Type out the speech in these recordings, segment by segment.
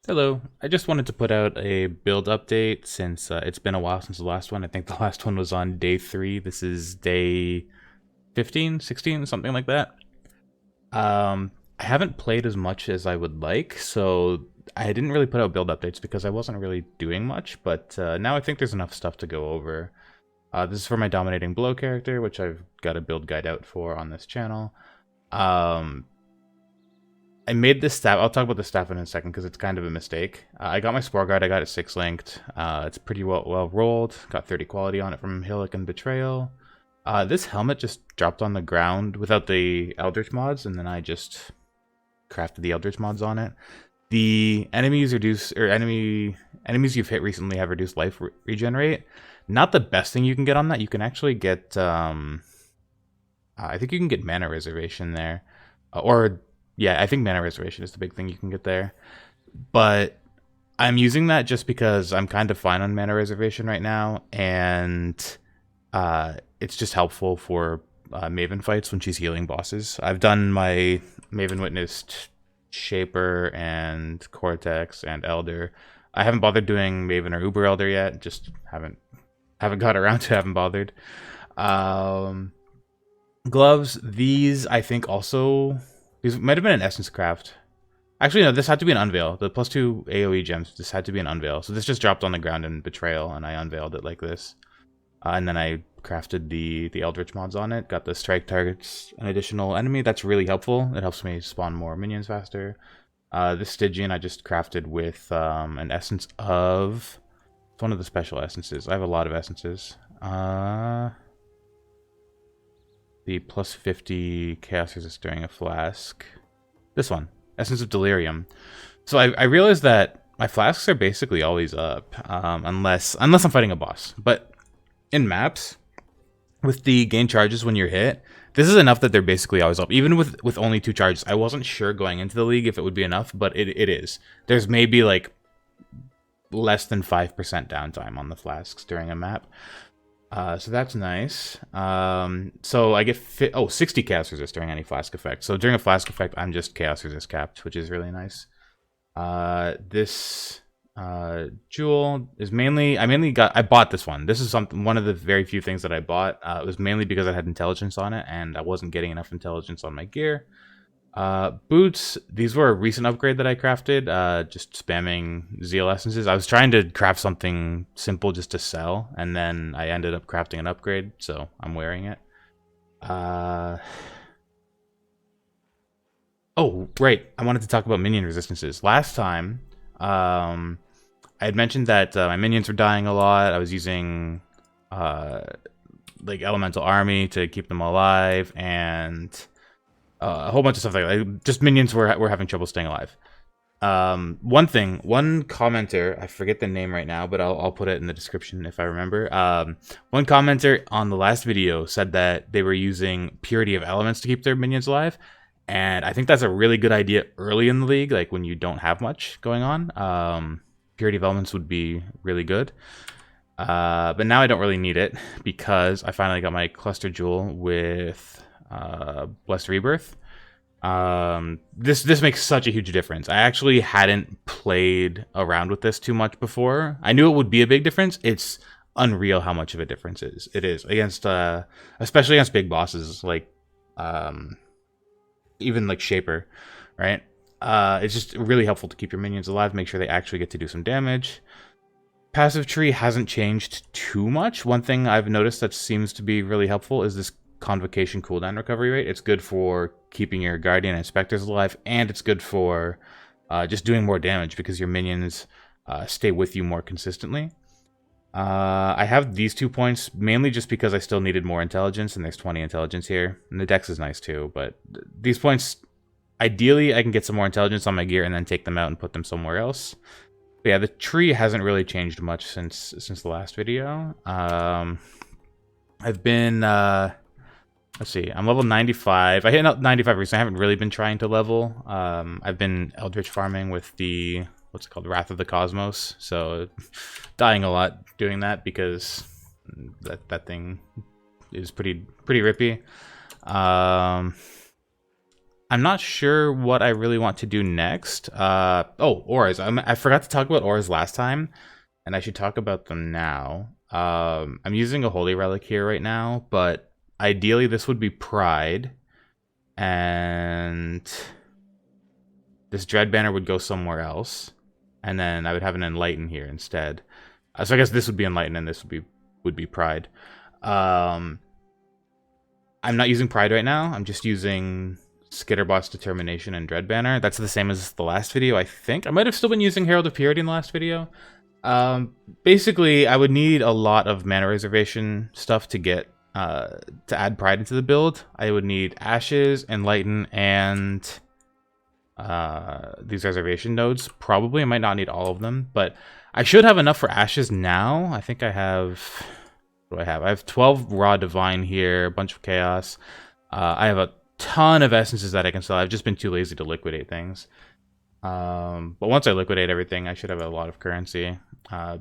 Hello, I just wanted to put out a build update since it's been a while since the last one. I think the last one was on day 3. This is day 15, 16, something like that. I haven't played as much as I would like, so I didn't really put out build updates because I wasn't really doing much, but now I think there's enough stuff to go over. This is for my Dominating Blow character, which I've got a build guide out for on this channel. I made this staff. I'll talk about the staff in a second because it's kind of a mistake. I got my Spore Guard. I got it 6 linked. It's pretty well rolled. Got 30 quality on it from Hillock and Betrayal. This helmet just dropped on the ground without the Eldritch mods, and then I just crafted the Eldritch mods on it. The enemies enemies you've hit recently have reduced life regenerate. Not the best thing you can get on that. You can actually get I think you can get mana reservation there, or yeah, I think mana reservation is the big thing you can get there. But I'm using that just because I'm kind of fine on mana reservation right now, and it's just helpful for Maven fights when she's healing bosses. I've done my Maven Witnessed Shaper and Cortex and Elder. I haven't bothered doing Maven or Uber Elder yet. Just haven't got around to, haven't bothered. Gloves, these I think also... These might have been an Essence Craft. Actually, no, this had to be an Unveil. The +2 AoE gems, this had to be an Unveil. So this just dropped on the ground in Betrayal, and I unveiled it like this. And then I crafted the Eldritch mods on it. Got the Strike targets an additional enemy. That's really helpful. It helps me spawn more minions faster. This Stygian I just crafted with an Essence of... It's one of the special essences. I have a lot of essences. The +50 Chaos Resist during a flask. This one, Essence of Delirium. So I realized that my flasks are basically always up, unless I'm fighting a boss. But in maps, with the gain charges when you're hit, this is enough that they're basically always up. Even with only 2 charges, I wasn't sure going into the league if it would be enough, but it is. There's maybe like less than 5% downtime on the flasks during a map. So that's nice. So I get 60 Chaos Resist during any Flask effect. So during a Flask effect, I'm just Chaos Resist capped, which is really nice. This jewel is mainly... I bought this one. This is one of the very few things that I bought. It was mainly because I had intelligence on it, and I wasn't getting enough intelligence on my gear. Boots, these were a recent upgrade that I crafted, just spamming Zeal Essences. I was trying to craft something simple just to sell, and then I ended up crafting an upgrade, so I'm wearing it. Oh, right, I wanted to talk about minion resistances. Last time, I had mentioned that my minions were dying a lot. I was using, like, Elemental Army to keep them alive, and... a whole bunch of stuff like that. Just minions were having trouble staying alive. One commenter, I forget the name right now, but I'll put it in the description if I remember. One commenter on the last video said that they were using Purity of Elements to keep their minions alive. And I think that's a really good idea early in the league, like when you don't have much going on. Purity of Elements would be really good. But now I don't really need it because I finally got my Cluster Jewel with... Blessed Rebirth. This makes such a huge difference. I actually hadn't played around with this too much before. I knew it would be a big difference. It's unreal how much of a difference it is against especially against big bosses like even like Shaper, right? It's just really helpful to keep your minions alive, make sure they actually get to do some damage. Passive tree hasn't changed too much. One thing I've noticed that seems to be really helpful is this Convocation cooldown recovery rate. It's good for keeping your Guardian and Spectres alive, and it's good for just doing more damage because your minions stay with you more consistently. I have these 2 points mainly just because I still needed more intelligence, and there's 20 intelligence here. And the dex is nice too, but these points, ideally I can get some more intelligence on my gear and then take them out and put them somewhere else. But yeah, the tree hasn't really changed much since the last video. I've been... let's see, I'm level 95. I hit 95 recently. I haven't really been trying to level. I've been Eldritch farming with the, what's it called, Wrath of the Cosmos. So, dying a lot doing that because that thing is pretty rippy. I'm I'm not sure what I really want to do next. Oh, auras. I forgot to talk about auras last time, and I should talk about them now. I'm using a holy relic here right now, but ideally this would be pride, and this dread banner would go somewhere else, and then I would have an enlighten here instead. So I guess this would be enlighten, and this would be pride. I'm not using pride right now. I'm just using Skitterboss, Determination, and Dread Banner. That's the same as the last video, I think. I might have still been using Herald of Purity in the last video. Basically, I would need a lot of mana reservation stuff to get to add pride into the build. I would need Ashes, Enlighten, and these reservation nodes. Probably, I might not need all of them, but I should have enough for Ashes now. I think I have... What do I have? I have 12 Raw Divine here, a bunch of Chaos. I have a ton of essences that I can sell. I've just been too lazy to liquidate things. But once I liquidate everything, I should have a lot of currency.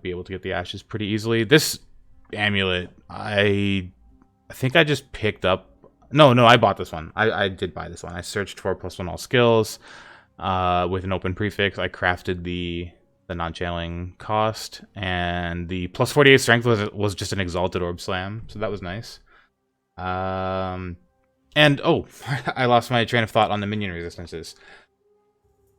Be able to get the Ashes pretty easily. This amulet, I think I just picked up... No, I bought this one. I did buy this one. I searched for +1 all skills with an open prefix. I crafted the non-channeling cost, and the +48 strength was just an exalted orb slam, so that was nice. And oh, I lost my train of thought on the minion resistances.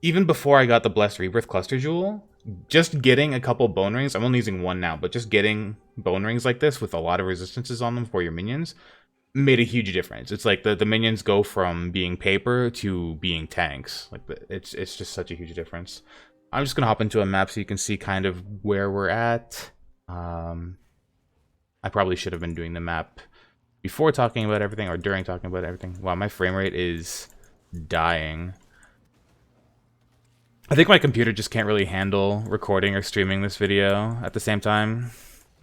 Even before I got the Blessed Rebirth Cluster Jewel, just getting a couple bone rings, I'm only using one now, but just getting bone rings like this with a lot of resistances on them for your minions made a huge difference. It's like the minions go from being paper to being tanks. Like it's just such a huge difference. I'm just gonna hop into a map so you can see kind of where we're at. I probably should have been doing the map before talking about everything or during talking about everything. Wow, my frame rate is dying. I think my computer just can't really handle recording or streaming this video at the same time.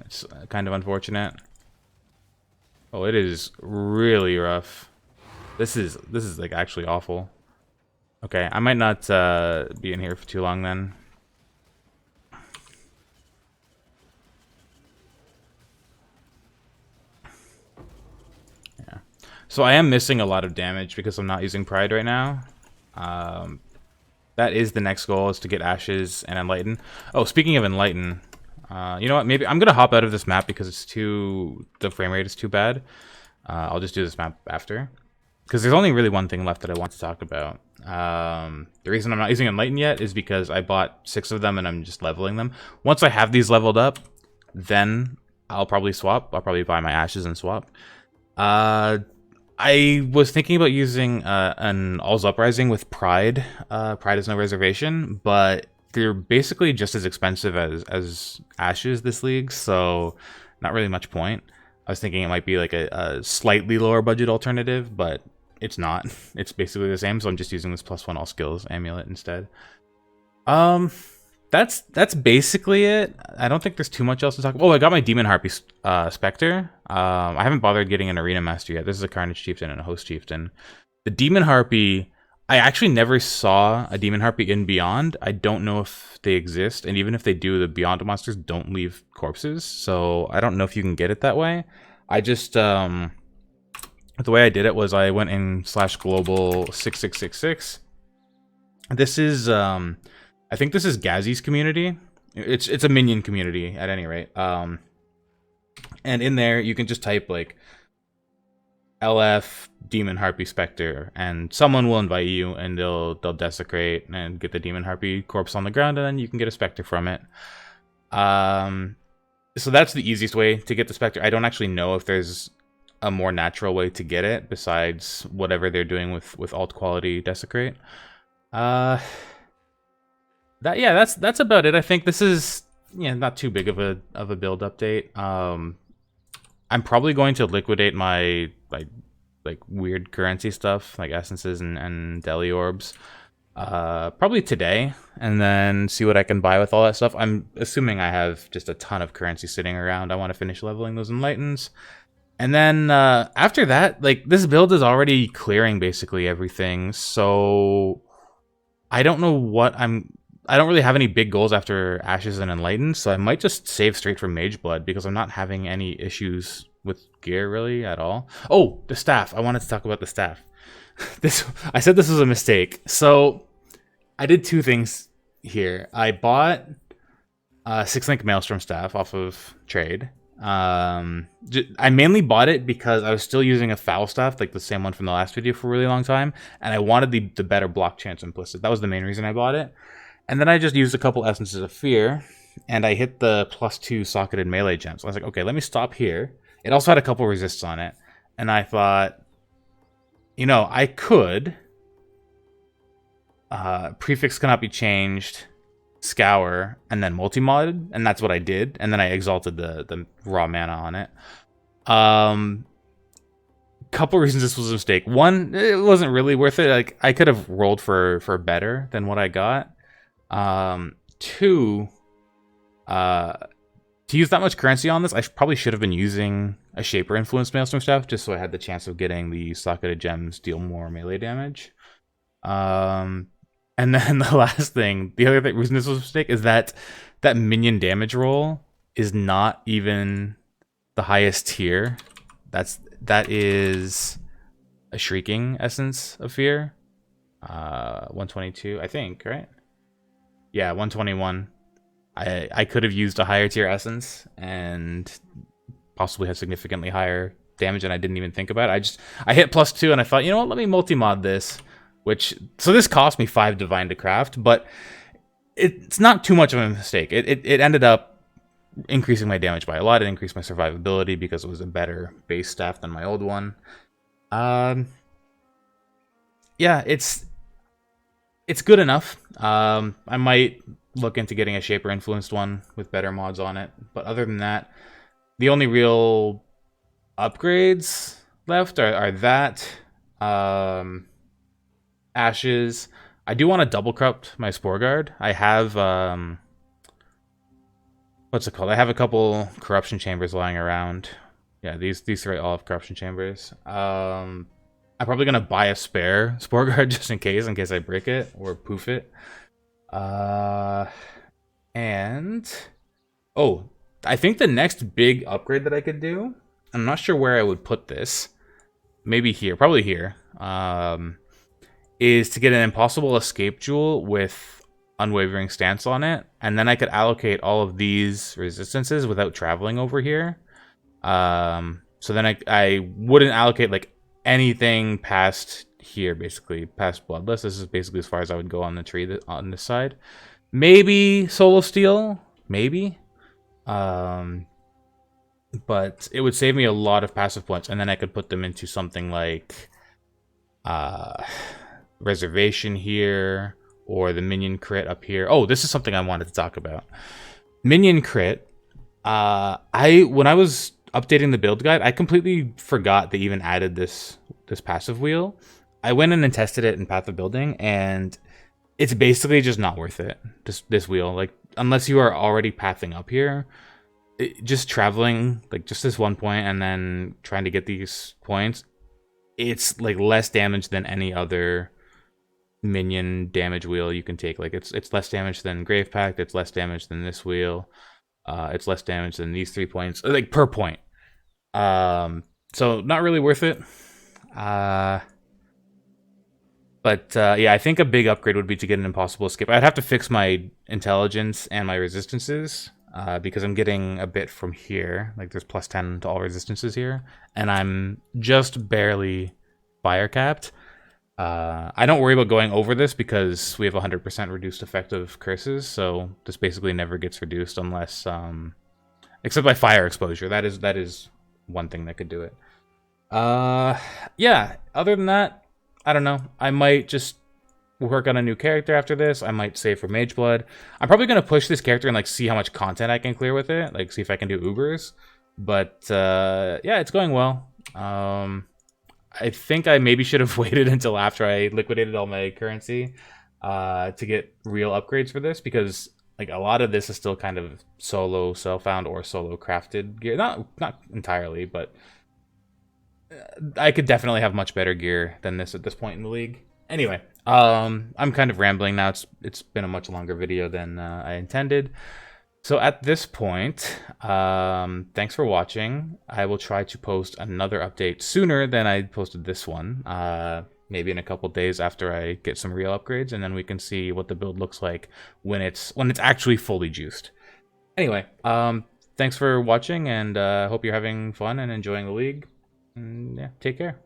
It's kind of unfortunate. Oh, it is really rough. This is like actually awful. Okay, I might not be in here for too long then. Yeah. So I am missing a lot of damage because I'm not using Pride right now. That is the next goal, is to get Ashes and Enlighten. Oh, speaking of Enlighten, you know what? Maybe I'm gonna hop out of this map because the frame rate is too bad. I'll just do this map after, because there's only really one thing left that I want to talk about. The reason I'm not using Enlighten yet is because I bought 6 of them and I'm just leveling them. Once I have these leveled up, then I'll probably swap. I'll probably buy my Ashes and swap. I was thinking about using an All's Uprising with Pride. Pride is no reservation, but they're basically just as expensive as Ashes this league, so not really much point. I was thinking it might be like a slightly lower budget alternative, but it's not. It's basically the same, so I'm just using this +1 all skills amulet instead. That's basically it. I don't think there's too much else to talk about. Oh, I got my Demon Harpy Spectre. I haven't bothered getting an Arena Master yet. This is a Carnage Chieftain and a Host Chieftain. The Demon Harpy, I actually never saw a Demon Harpy in Beyond. I don't know if they exist, and even if they do, the Beyond monsters don't leave corpses, so I don't know if you can get it that way. I just, the way I did it was I went in /global 6666. This is, I think this is Gazzy's community. It's a minion community at any rate. And in there you can just type like LF Demon Harpy Spectre, and someone will invite you, and they'll desecrate and get the Demon Harpy corpse on the ground, and then you can get a Spectre from it. So that's the easiest way to get the Spectre. I don't actually know if there's a more natural way to get it besides whatever they're doing with alt quality desecrate. That's about it. I think this is not too big of a build update. I'm probably going to liquidate my like weird currency stuff like essences and deli orbs probably today, and then see what I can buy with all that stuff. I'm assuming I have just a ton of currency sitting around. I want to finish leveling those Enlightens. And then after that, like, this build is already clearing basically everything, so I don't know what I don't really have any big goals after Ashes and Enlighten, so I might just save straight from Mage Blood because I'm not having any issues with gear really at all. Oh, the staff. I wanted to talk about the staff. I said this was a mistake. So I did two things here. I bought a 6-link Maelstrom staff off of trade. I mainly bought it because I was still using a foul staff, like the same one from the last video, for a really long time, and I wanted the better block chance implicit. That was the main reason I bought it. And then I just used a couple Essences of Fear, and I hit the +2 socketed melee gems. I was like, okay, let me stop here. It also had a couple resists on it, and I thought, you know, I could prefix cannot be changed, scour, and then multi-modded, and that's what I did, and then I exalted the raw mana on it. Couple reasons this was a mistake. One, it wasn't really worth it. Like, I could have rolled for better than what I got. Two, to use that much currency on this, I probably should have been using a Shaper influenced Maelstrom Staff, just so I had the chance of getting the socketed gems deal more melee damage. And then the last thing, the other reason this was a mistake, is that minion damage roll is not even the highest tier. That is a Shrieking Essence of Fear. 122, I think, right? Yeah, 121. I could have used a higher tier essence and possibly have significantly higher damage, and I didn't even think about it. I hit +2 and I thought, you know what, let me multi-mod this. So this cost me 5 divine to craft, but it's not too much of a mistake. It ended up increasing my damage by a lot. It increased my survivability because it was a better base staff than my old one. Yeah, it's good enough. I might look into getting a Shaper influenced one with better mods on it, but other than that, the only real upgrades left are that Ashes. I do want to double corrupt my Spore Guard. I have what's it called? I have a couple corruption chambers lying around. Yeah, these three all have corruption chambers. I'm probably gonna buy a spare Spore Guard just in case I break it or poof it. And oh, I think the next big upgrade that I could do, I'm not sure where I would put this. Maybe here, probably here. Is to get an impossible escape jewel with unwavering stance on it, and then I could allocate all of these resistances without traveling over here. So then I wouldn't allocate like anything past here, basically past Bloodless. This is basically as far as I would go on the tree on this side. Maybe Soul of Steel, maybe. But it would save me a lot of passive points, and then I could put them into something like Reservation here, or the Minion crit up here. Oh, this is something I wanted to talk about. Minion crit. When I was updating the build guide, I completely forgot they even added this passive wheel. I went in and tested it in Path of Building, and it's basically just not worth it. This wheel, like, unless you are already pathing up here, just traveling like just this one point and then trying to get these points, it's like less damage than any other minion damage wheel you can take. Like it's less damage than Grave Pact, it's less damage than this wheel, it's less damage than these 3 points, like per point. So not really worth it. But yeah, I think a big upgrade would be to get an impossible escape. I'd have to fix my intelligence and my resistances, because I'm getting a bit from here. Like there's +10 to all resistances here, and I'm just barely fire capped. I don't worry about going over this because we have 100% reduced effective curses, so this basically never gets reduced unless, except by fire exposure. That is one thing that could do it. Yeah, other than that, I don't know. I might just work on a new character after this. I might save for Mage Blood. I'm probably going to push this character and like see how much content I can clear with it. Like see if I can do Ubers. But yeah, it's going well. I think I maybe should have waited until after I liquidated all my currency to get real upgrades for this, because like a lot of this is still kind of solo self-found or solo crafted gear. Not entirely, but I could definitely have much better gear than this at this point in the league. Anyway, I'm kind of rambling now. It's been a much longer video than I intended. So at this point, thanks for watching. I will try to post another update sooner than I posted this one. maybe in a couple days after I get some real upgrades, and then we can see what the build looks like when it's actually fully juiced. Anyway, thanks for watching, and hope you're having fun and enjoying the league. And yeah, take care.